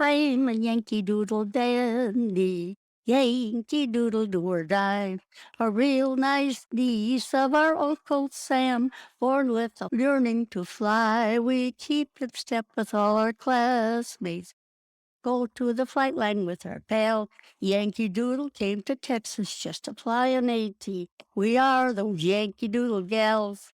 I'm a Yankee Doodle dandy, Yankee Doodle do or die. A real nice niece of our Uncle Sam, born with a learning to fly. We keep in step with all our classmates. Go to the flight line with our pal. Yankee Doodle came to Texas just to fly an AT. We are those Yankee Doodle gals.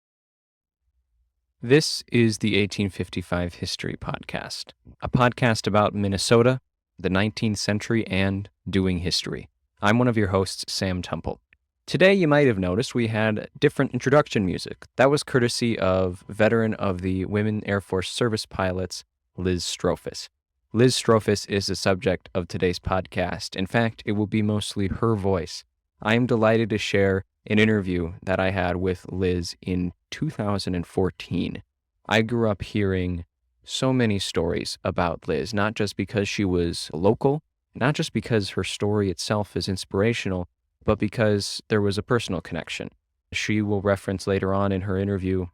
This is the 1855 History Podcast, a podcast about Minnesota, the 19th century, and doing history. I'm one of your hosts, Sam Temple. Today, you might have noticed we had different introduction music. That was courtesy of veteran of the Women Airforce Service Pilots, Liz Strohfus. Liz Strohfus is the subject of today's podcast. In fact, it will be mostly her voice. I am delighted to share an interview that I had with Liz in 2014. I grew up hearing so many stories about Liz, not just because she was local, not just because her story itself is inspirational, but because there was a personal connection. She will reference later on in her interview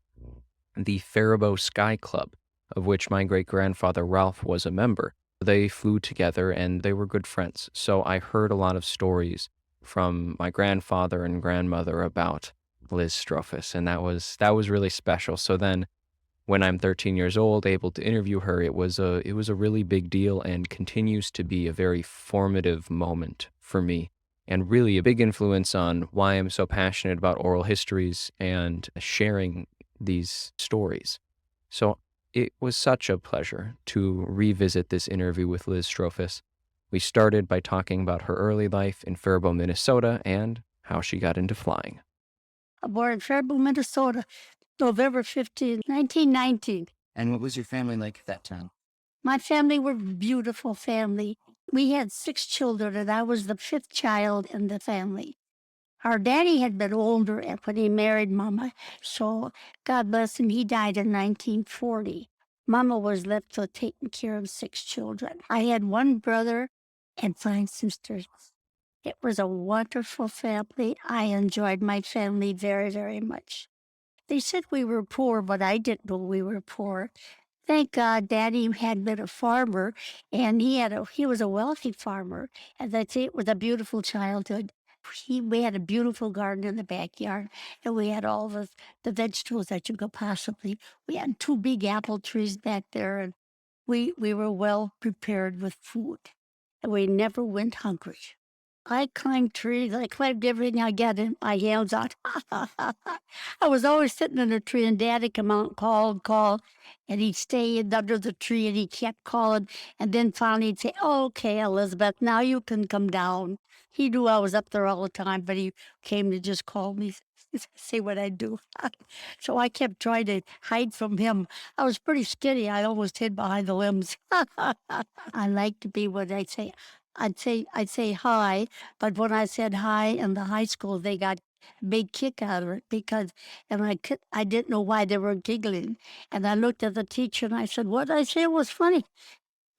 the Faribault Sky Club, of which my great-grandfather Ralph was a member. They flew together and they were good friends. So I heard a lot of stories from my grandfather and grandmother about Liz Strohfus, and that was really special. So then when I'm 13 years old, able to interview her, it was a really big deal and continues to be a very formative moment for me and really a big influence on why I'm so passionate about oral histories and sharing these stories. So it was such a pleasure to revisit this interview with Liz Strohfus. We started by talking about her early life in Faribault, Minnesota, and how she got into flying. Born in Faribault, Minnesota, November 15, 1919. And what was your family like at that time? My family were a beautiful family. We had 6 children, and I was the 5th child in the family. Our daddy had been older when he married Mama, so God bless him, he died in 1940. Mama was left with taking care of 6 children. I had 1 brother and 5 sisters. It was a wonderful family. I enjoyed my family very, very much. They said we were poor, but I didn't know we were poor. Thank God Daddy had been a farmer, and he was a wealthy farmer, and that's it was a beautiful childhood. We had a beautiful garden in the backyard, and we had all the vegetables that you could possibly. We had 2 big apple trees back there, and we were well prepared with food, and we never went hungry. I climbed trees. I climbed everything I got in my hands on. I was always sitting in a tree, and Daddy come out and call, and he'd stay under the tree, and he kept calling, and then finally he'd say, "Okay, Elizabeth, now you can come down." He knew I was up there all the time, but he came to just call me, say what I do. So I kept trying to hide from him. I was pretty skinny. I almost hid behind the limbs. I like to be what I'd say hi, but when I said hi in the high school, they got a big kick out of it because, and I didn't know why they were giggling. And I looked at the teacher and I said, "What did I say was funny?"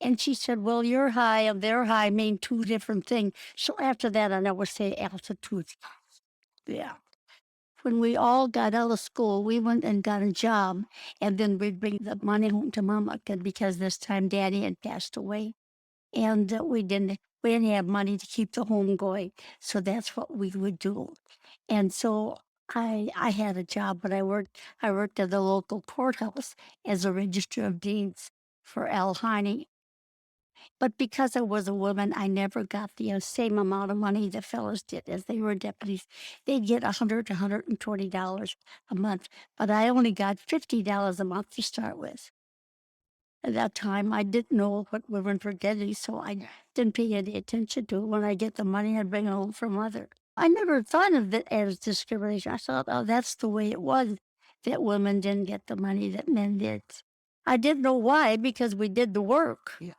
And she said, "Well, your high and their high mean 2 different things." So after that, I never say altitude. Yeah. When we all got out of school, we went and got a job, and then we'd bring the money home to Mama because this time Daddy had passed away, and we didn't have money to keep the home going, so that's what we would do. And so I had a job, but I worked at the local courthouse as a register of deeds for Al Heine. But because I was a woman, I never got the same amount of money the fellows did as they were deputies. They'd get $100 to $120 a month, but I only got $50 a month to start with. At that time, I didn't know what women were getting, so I didn't pay any attention to it. When I get the money, I'd bring it home for Mother. I never thought of it as discrimination. I thought, oh, that's the way it was, that women didn't get the money that men did. I didn't know why, because we did the work. Yeah.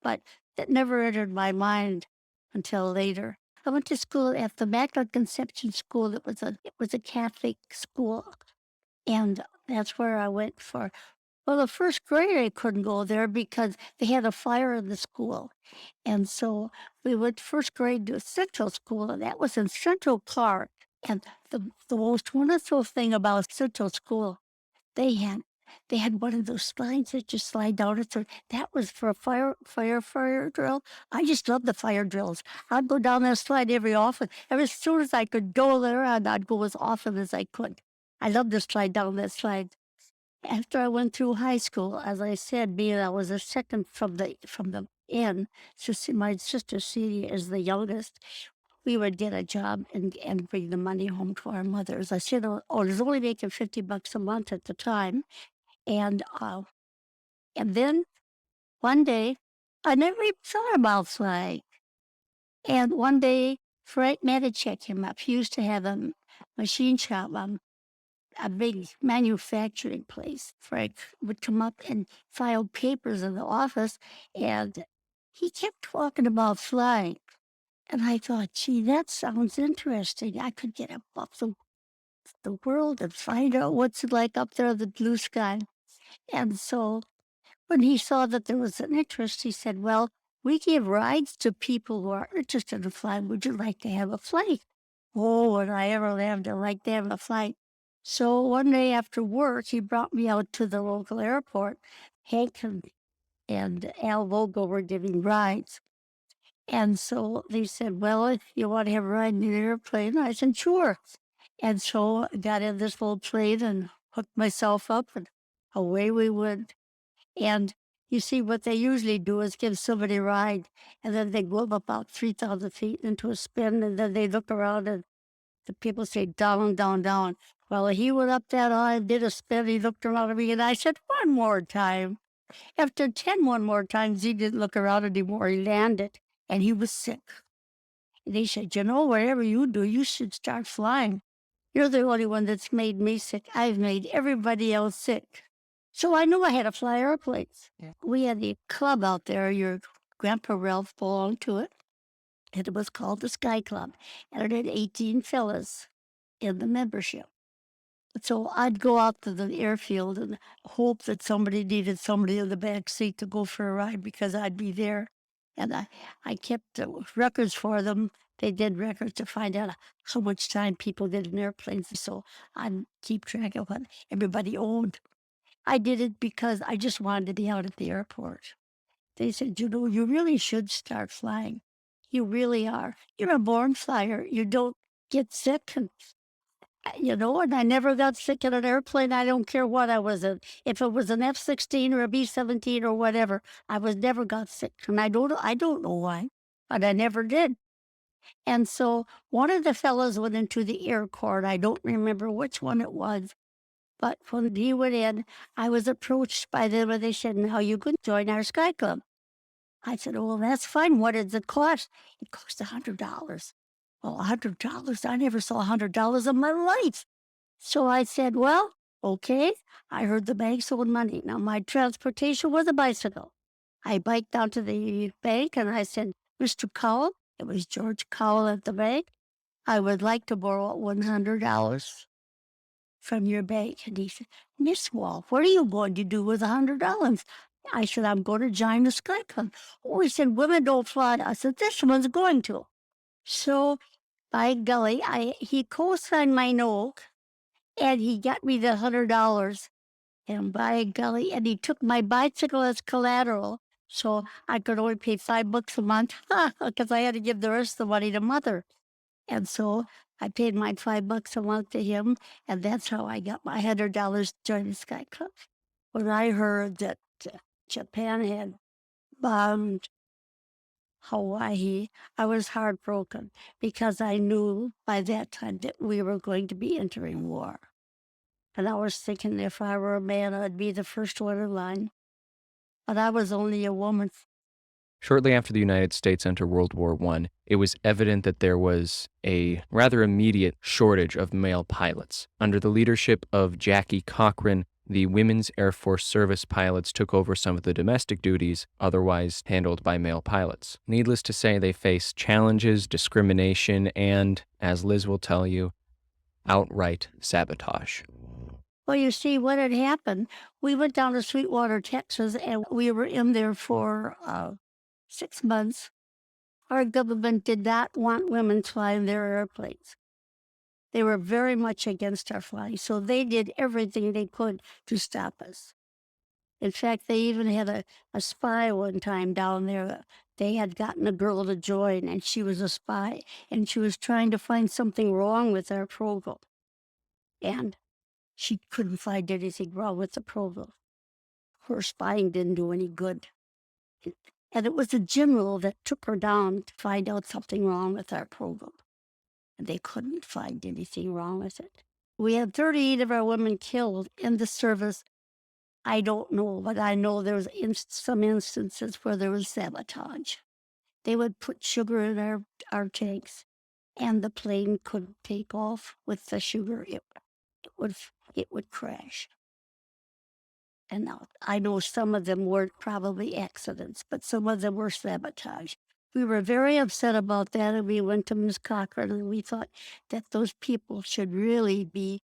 But that never entered my mind until later. I went to school at the Immaculate Conception School. It was a Catholic school, and that's where I went for. Well, the first grade I couldn't go there because they had a fire in the school, and so we went first grade to Central School, and that was in Central Clark. And the most wonderful thing about Central School, they had they had one of those slides that just slide down. That was for a fire drill. I just love the fire drills. I'd go down that slide every often. And as soon as I could go there, I'd go as often as I could. I loved to slide down that slide. After I went through high school, as I said, being I was a second from the end, so my sister Celia is the youngest. We would get a job and bring the money home to our mothers. I said, I was only making $50 a month at the time, and then one day, I never even thought about flying. And one day, Frank Medichek came up. He used to have a machine shop, a big manufacturing place. Frank would come up and file papers in the office, and he kept talking about flying. And I thought, gee, that sounds interesting. I could get up the world and find out what's it like up there in the blue sky. And so when he saw that there was an interest, he said, well, we give rides to people who are interested in flying. Would you like to have a flight? Oh, would I ever like to have a flight? So one day after work, he brought me out to the local airport. Hank and Al Vogel were giving rides. And so they said, well, if you want to have a ride in an airplane, I said, sure. And so I got in this little plane and hooked myself up, and away we went. And you see, what they usually do is give somebody a ride, and then they go up about 3,000 feet into a spin, and then they look around, and the people say, down, down, down. Well, he went up that high, did a spin, he looked around at me, and I said, one more time. After 10 one more times, he didn't look around anymore. He landed, and he was sick. And they said, whatever you do, you should start flying. You're the only one that's made me sick. I've made everybody else sick. So I knew I had to fly airplanes. Yeah. We had a club out there. Your Grandpa Ralph belonged to it. And it was called the Sky Club. And it had 18 fellas in the membership. So I'd go out to the airfield and hope that somebody needed somebody in the back seat to go for a ride because I'd be there. And I kept records for them. They did records to find out how much time people did in airplanes. So I'd keep track of what everybody owned. I did it because I just wanted to be out at the airport. They said, you really should start flying. You really are. You're a born flyer. You don't get sick. And I never got sick in an airplane. I don't care what I was in. If it was an F-16 or a B-17 or whatever, I never got sick. And I don't know why, but I never did. And so one of the fellows went into the Air Corps. I don't remember which one it was. But when he went in, I was approached by them and they said, now you can join our Sky Club. I said, oh, well, that's fine. What does it cost? It cost $100. Well, $100? I never saw $100 in my life. So I said, well, okay. I heard the banks owed money. Now, my transportation was a bicycle. I biked down to the bank and I said, Mr. Cowell, it was George Cowell at the bank, I would like to borrow $100 from your bank. And he said, Miss Wall, what are you going to do with $100? I said, I'm going to join the Sky Club. Oh, he said, women don't fly. I said, this one's going to. So, by golly, he co-signed my note, and he got me the $100. And by golly, and he took my bicycle as collateral, so I could only pay $5 a month because I had to give the rest of the money to Mother. And so I paid my $5 a month to him, and that's how I got my $100 to join the Sky Club. When I heard that Japan had bombed Hawaii, I was heartbroken because I knew by that time that we were going to be entering war. And I was thinking if I were a man, I'd be the first one in line. But I was only a woman. Shortly after the United States entered World War I, it was evident that there was a rather immediate shortage of male pilots. Under the leadership of Jackie Cochran, the Women's Airforce Service Pilots took over some of the domestic duties otherwise handled by male pilots. Needless to say, they faced challenges, discrimination, and, as Liz will tell you, outright sabotage. Well, you see, what had happened, we went down to Sweetwater, Texas, and we were in there for 6 months. Our government did not want women flying their airplanes. They were very much against our flying, so they did everything they could to stop us. In fact, they even had a spy one time down there. They had gotten a girl to join, and she was a spy, and she was trying to find something wrong with our program. And she couldn't find anything wrong with the program. Her spying didn't do any good. And it was the general that took her down to find out something wrong with our program. And they couldn't find anything wrong with it. We had 38 of our women killed in the service. I don't know, but I know there was some instances where there was sabotage. They would put sugar in our tanks, and the plane couldn't take off with the sugar. It would crash. And now, I know some of them were probably accidents, but some of them were sabotage. We were very upset about that, and we went to Ms. Cochran, and we thought that those people should really be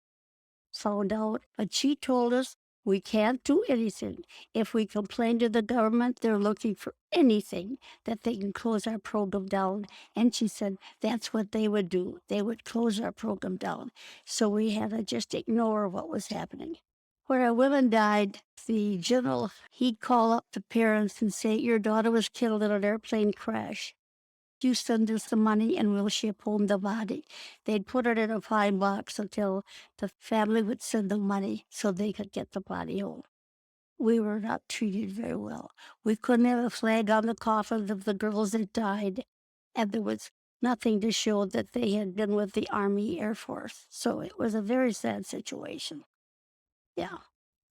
found out. But she told us we can't do anything. If we complain to the government, they're looking for anything that they can close our program down. And she said that's what they would do. They would close our program down. So we had to just ignore what was happening. When our women died, the general, he'd call up the parents and say, your daughter was killed in an airplane crash. You send us the money and we'll ship home the body. They'd put it in a pine box until the family would send the money so they could get the body home. We were not treated very well. We couldn't have a flag on the coffin of the girls that died, and there was nothing to show that they had been with the Army Air Force. So it was a very sad situation. Yeah.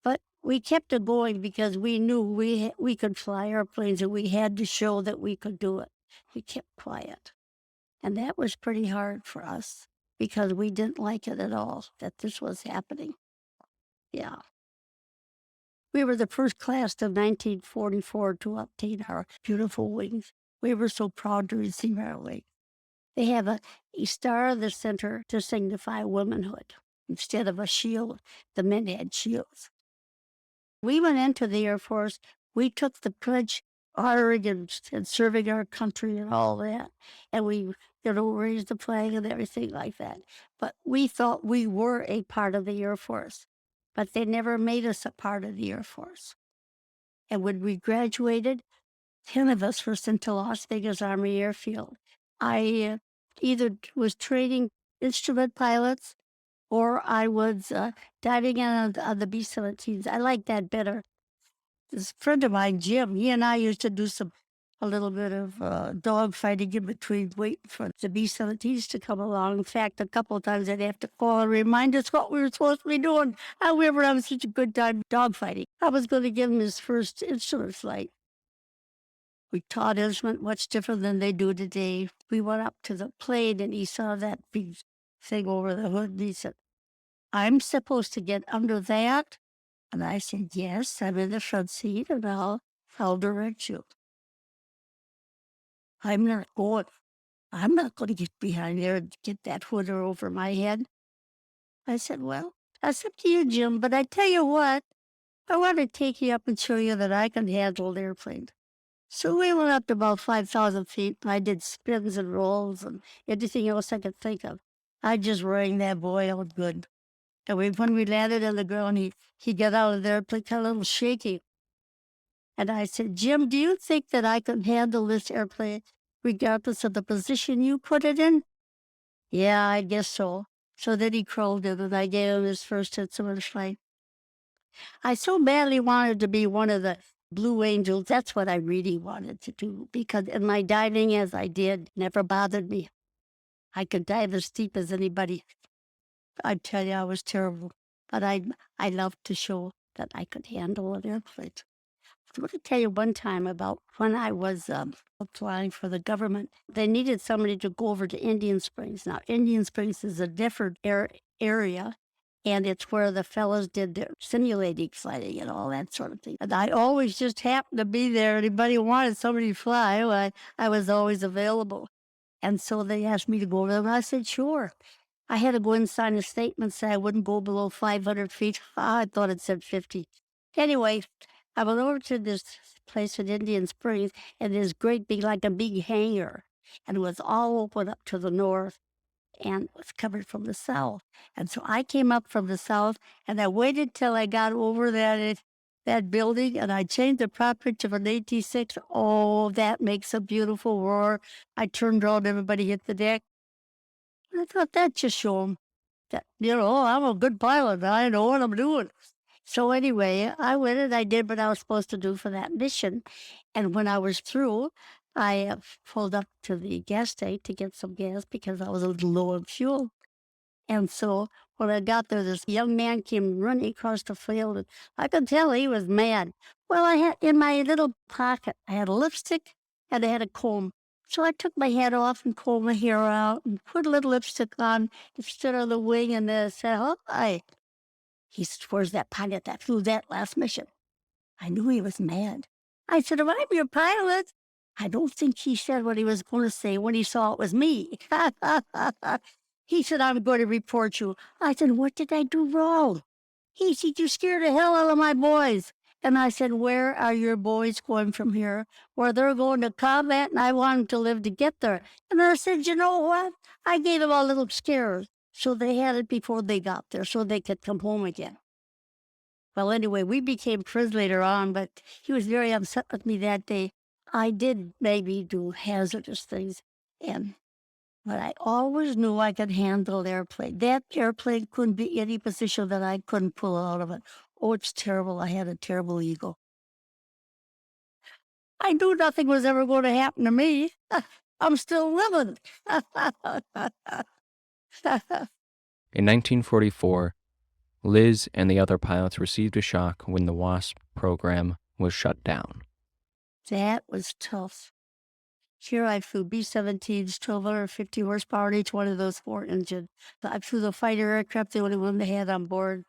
But we kept it going because we knew we could fly airplanes and we had to show that we could do it. We kept quiet. And that was pretty hard for us because we didn't like it at all that this was happening. Yeah. We were the first class of 1944 to obtain our beautiful wings. We were so proud to receive our wings. They have a star in the center to signify womanhood. Instead of a shield, the men had shields. We went into the Air Force. We took the pledge, honoring and serving our country and all that. And we, raised the flag and everything like that. But we thought we were a part of the Air Force. But they never made us a part of the Air Force. And when we graduated, 10 of us were sent to Las Vegas Army Airfield. I either was training instrument pilots or I was diving in on the B-17s. I like that better. This friend of mine, Jim, he and I used to do a little bit of dog fighting in between, waiting for the B-17s to come along. In fact, a couple of times I'd have to call and remind us what we were supposed to be doing. However, I was such a good time dog fighting. I was going to give him his first instrument flight. We taught instrument much different than they do today. We went up to the plane and he saw that big thing over the hood and he said, I'm supposed to get under that? And I said, yes, I'm in the front seat and I'll direct you. I'm not going to get behind there and get that hood over my head. I said, well, that's up to you, Jim, but I tell you what, I want to take you up and show you that I can handle an airplane. So we went up to about 5,000 feet and I did spins and rolls and anything else I could think of. I just rang that boy out good. And when we landed on the ground, he got out of there, got a little shaky. And I said, Jim, do you think that I can handle this airplane regardless of the position you put it in? Yeah, I guess so. So then he crawled in and I gave him his first instrument flight. I so badly wanted to be one of the Blue Angels. That's what I really wanted to do because in my diving, as I did, never bothered me. I could dive as deep as anybody. I tell you, I was terrible. But I loved to show that I could handle an airplane. I'm going to tell you one time about when I was applying for the government. They needed somebody to go over to Indian Springs. Now, Indian Springs is a different area, and it's where the fellows did their simulating flying and all that sort of thing. And I always just happened to be there. Anybody who wanted somebody to fly, well, I was always available. And so they asked me to go over there, and I said, sure. I had to go and sign a statement saying I wouldn't go below 500 feet. I thought it said 50. Anyway, I went over to this place in Indian Springs, and there's great big, like a big hangar, and it was all open up to the north. and it was covered from the south. And so I came up from the south, and I waited till I got over that building, and I changed the prop pitch of an 86. Oh, that makes a beautiful roar. I turned around, everybody hit the deck. I thought that just showed 'em that, I'm a good pilot. I know what I'm doing. So anyway, I went and I did what I was supposed to do for that mission. And when I was through, I pulled up to the gas tank to get some gas because I was a little low on fuel. And so when I got there, this young man came running across the field, and I could tell he was mad. Well, I had in my little pocket, I had a lipstick and I had a comb. So I took my hat off and combed my hair out and put a little lipstick on and stood on the wing and said, "Hi." He said, "Where's that pilot that flew that last mission?" I knew he was mad. I said, "Am I your pilot?" I don't think he said what he was going to say when he saw it was me. He said, "I'm going to report you." I said, "What did I do wrong?" He said, "You scared the hell out of my boys." And I said, "Where are your boys going from here?" "Where they're going to combat, and I want them to live to get there." And I said, "You know what? I gave them a little scare. So they had it before they got there so they could come home again." Well, anyway, we became friends later on, but he was very upset with me that day. I did maybe do hazardous things, but I always knew I could handle the airplane. That airplane couldn't be any position that I couldn't pull out of it. Oh, it's terrible. I had a terrible ego. I knew nothing was ever going to happen to me. I'm still living. In 1944, Liz and the other pilots received a shock when the WASP program was shut down. That was tough. Here I flew B-17s, 1,250 horsepower in each one of those 4 engines. I flew the fighter aircraft, the only one they had on board.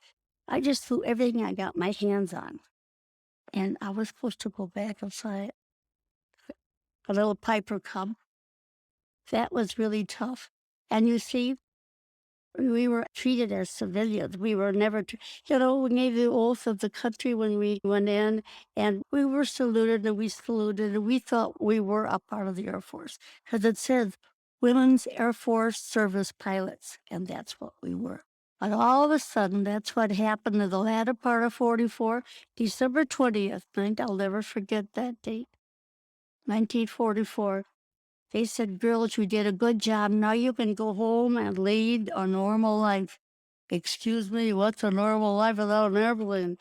I just flew everything I got my hands on. And I was supposed to go back and fly a little Piper Cub. That was really tough. And you see, we were treated as civilians. We were never, we gave the oath of the country when we went in, and we were saluted and we saluted, and we thought we were a part of the Air Force because it said Women's Air Force Service Pilots, and that's what we were. But all of a sudden, that's what happened in the latter part of 44, December 20th, I'll never forget that date, 1944. They said, "Girls, you did a good job. Now you can go home and lead a normal life." Excuse me, what's a normal life without an airplane?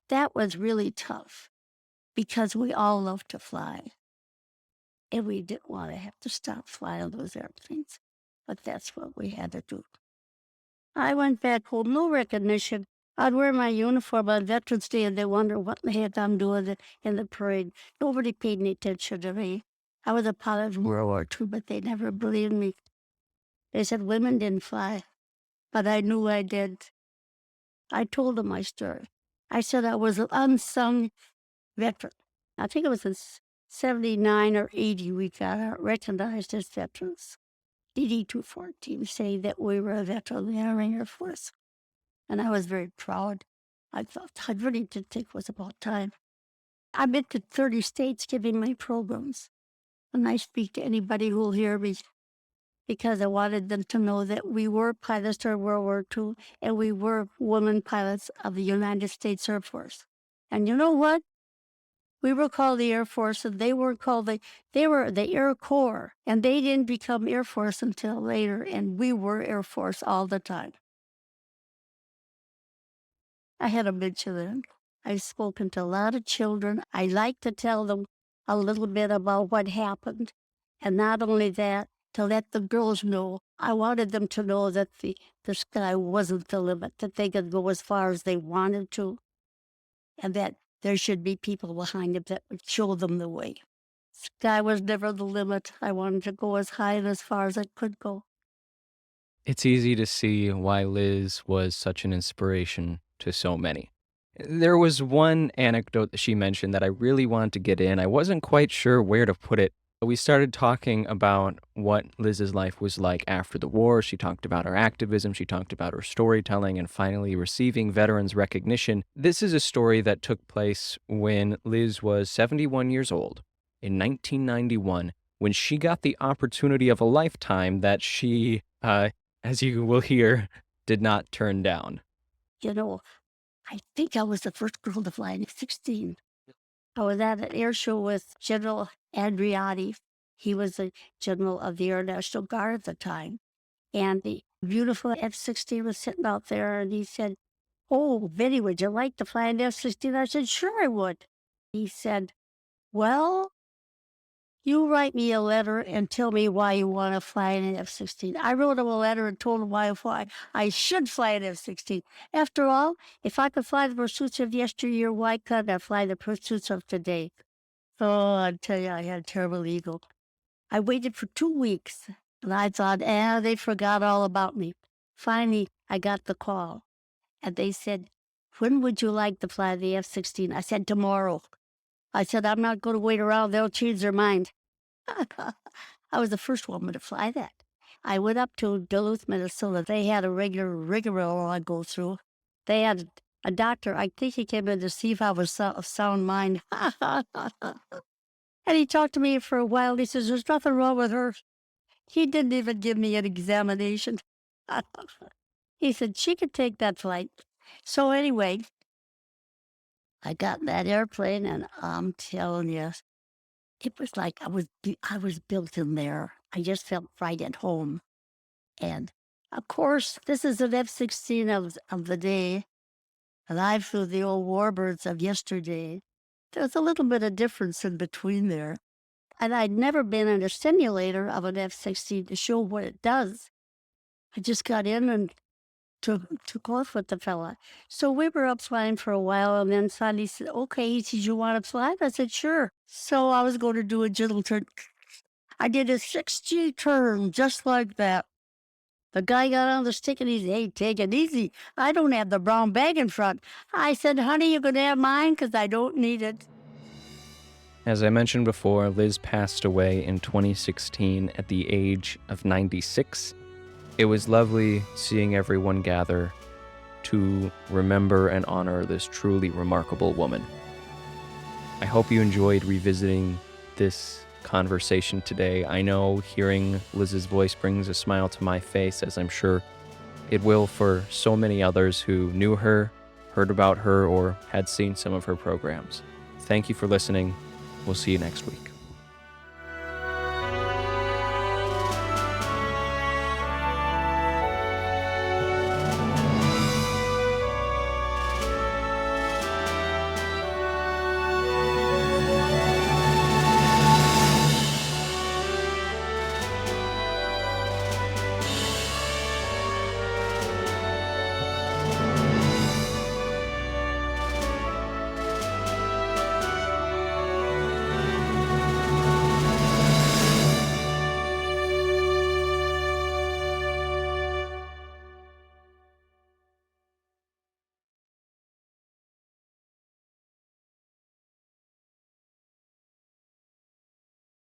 That was really tough because we all love to fly. And we didn't want to have to stop flying those airplanes. But that's what we had to do. I went back home, no recognition. I'd wear my uniform on Veterans Day and they wonder what the heck I'm doing in the parade. Nobody paid any attention to me. I was a pilot in World War II, but they never believed me. They said women didn't fly, but I knew I did. I told them my story. I said I was an unsung veteran. I think it was in 79 or 80 we got recognized as veterans. DD 214 saying that we were a veteran of the Army Air Force. And I was very proud. I really did think it was about time. I've been to 30 states giving my programs. And I speak to anybody who will hear me because I wanted them to know that we were pilots during World War II and we were women pilots of the United States Air Force. And you know what? We were called the Air Force and they weren't called they were the Air Corps. And they didn't become Air Force until later. And we were Air Force all the time. I had a mention them. I've spoken to a lot of children. I like to tell them a little bit about what happened. And not only that, to let the girls know. I wanted them to know that the sky wasn't the limit, that they could go as far as they wanted to, and that there should be people behind them that would show them the way. Sky was never the limit. I wanted to go as high and as far as I could go. It's easy to see why Liz was such an inspiration to so many. There was one anecdote that she mentioned that I really wanted to get in. I wasn't quite sure where to put it. We started talking about what Liz's life was like after the war. She talked about her activism. She talked about her storytelling and finally receiving veterans recognition. This is a story that took place when Liz was 71 years old in 1991 when she got the opportunity of a lifetime that she, as you will hear, did not turn down. You know, I think I was the first girl to fly an F-16. I was at an air show with General Andreotti. He was the general of the Air National Guard at the time. And the beautiful F-16 was sitting out there, and he said, "Oh, Vinny, would you like to fly an F-16? I said, "Sure I would." He said, "Well, you write me a letter and tell me why you want to fly an F-16. I wrote him a letter and told him why I should fly an F-16. After all, if I could fly the pursuits of yesteryear, why couldn't I fly the pursuits of today? Oh, I tell you, I had a terrible ego. I waited for 2 weeks, and I thought, they forgot all about me. Finally, I got the call, and they said, "When would you like to fly the F-16? I said, "Tomorrow." I said, "I'm not going to wait around. They'll change their mind." I was the first woman to fly that. I went up to Duluth, Minnesota. They had a regular rigmarole I go through. They had a doctor. I think he came in to see if I was of sound mind. And he talked to me for a while. He says, "There's nothing wrong with her." He didn't even give me an examination. He said, "She could take that flight." So anyway, I got in that airplane, and I'm telling you, it was like I was built in there. I just felt right at home. And of course, this is an F-16 of the day, and I flew the old warbirds of yesterday. There's a little bit of difference in between there. And I'd never been in a simulator of an F-16 to show what it does. I just got in and took off with the fella. So we were up flying for a while, and then finally said, "Okay," he said, "You want to fly?" I said, "Sure." So I was going to do a gentle turn. I did a 6G turn just like that. The guy got on the stick and he said, "Hey, take it easy. I don't have the brown bag in front." I said, "Honey, you can have mine because I don't need it." As I mentioned before, Liz passed away in 2016 at the age of 96. It was lovely seeing everyone gather to remember and honor this truly remarkable woman. I hope you enjoyed revisiting this conversation today. I know hearing Liz's voice brings a smile to my face, as I'm sure it will for so many others who knew her, heard about her, or had seen some of her programs. Thank you for listening. We'll see you next week.